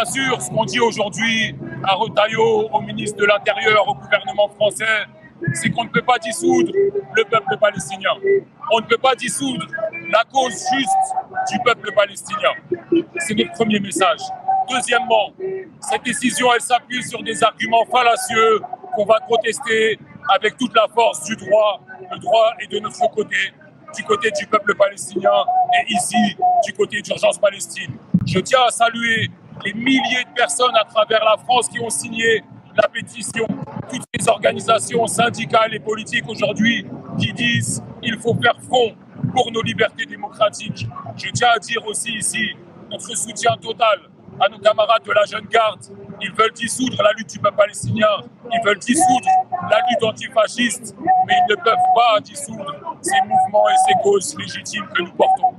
Bien sûr, ce qu'on dit aujourd'hui à Retailleau, au ministre de l'Intérieur, au gouvernement français, c'est qu'on ne peut pas dissoudre le peuple palestinien. On ne peut pas dissoudre la cause juste du peuple palestinien. C'est notre premier message. Deuxièmement, cette décision, elle s'appuie sur des arguments fallacieux qu'on va contester avec toute la force du droit. Le droit est de notre côté, du côté du peuple palestinien et ici, du côté d'Urgence Palestine. Je tiens à saluer les milliers de personnes à travers la France qui ont signé la pétition, toutes les organisations syndicales et politiques aujourd'hui qui disent qu'il faut faire front pour nos libertés démocratiques. Je tiens à dire aussi ici notre soutien total à nos camarades de la Jeune Garde. Ils veulent dissoudre la lutte du peuple palestinien, ils veulent dissoudre la lutte antifasciste, mais ils ne peuvent pas dissoudre ces mouvements et ces causes légitimes que nous portons.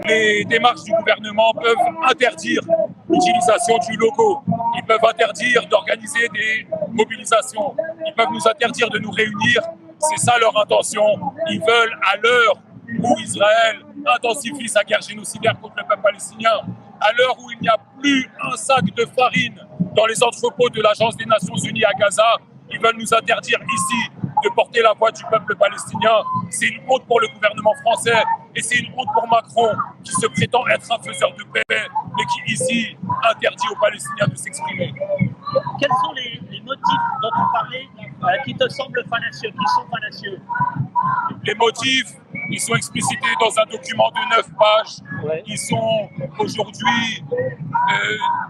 Les démarches du gouvernement peuvent interdire l'utilisation du logo, ils peuvent interdire d'organiser des mobilisations, ils peuvent nous interdire de nous réunir, c'est ça leur intention. Ils veulent, à l'heure où Israël intensifie sa guerre génocidaire contre le peuple palestinien, à l'heure où il n'y a plus un sac de farine dans les entrepôts de l'Agence des Nations Unies à Gaza, ils veulent nous interdire ici de porter la voix du peuple palestinien. C'est une honte pour le gouvernement français et c'est une honte pour Macron qui se prétend être un faiseur de paix mais qui ici interdit aux Palestiniens de s'exprimer. Quels sont les motifs dont on parlait qui te semblent fallacieux, qui sont fallacieux? Les motifs, ils sont explicités dans un document de 9 pages. Ouais. Ils sont aujourd'hui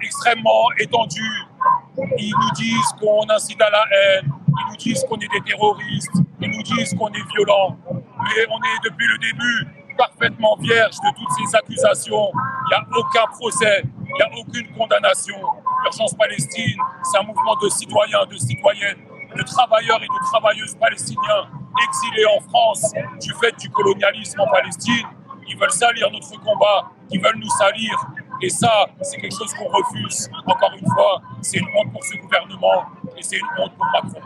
extrêmement étendus. Ils nous disent qu'on incite à la haine, ils nous disent qu'on est des terroristes, ils nous disent qu'on est violents. Mais on est depuis le début parfaitement vierge de toutes ces accusations. Il n'y a aucun procès, il n'y a aucune condamnation. Urgence Palestine, c'est un mouvement de citoyens, de citoyennes, de travailleurs et de travailleuses palestiniens exilés en France du fait du colonialisme en Palestine. Ils veulent salir notre combat, ils veulent nous salir. Et ça, c'est quelque chose qu'on refuse. Encore une fois, c'est une honte pour ce gouvernement et c'est une honte pour Macron.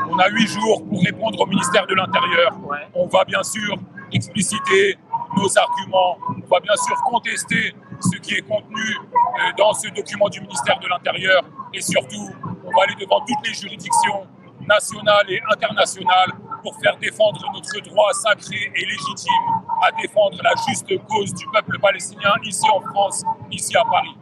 On a 8 jours pour répondre au ministère de l'Intérieur. On va bien sûr expliciter nos arguments. On va bien sûr contester ce qui est contenu dans ce document du ministère de l'Intérieur. Et surtout, on va aller devant toutes les juridictions nationales et internationales pour faire défendre notre droit sacré et légitime à défendre la juste cause du peuple palestinien ici en France, ici à Paris.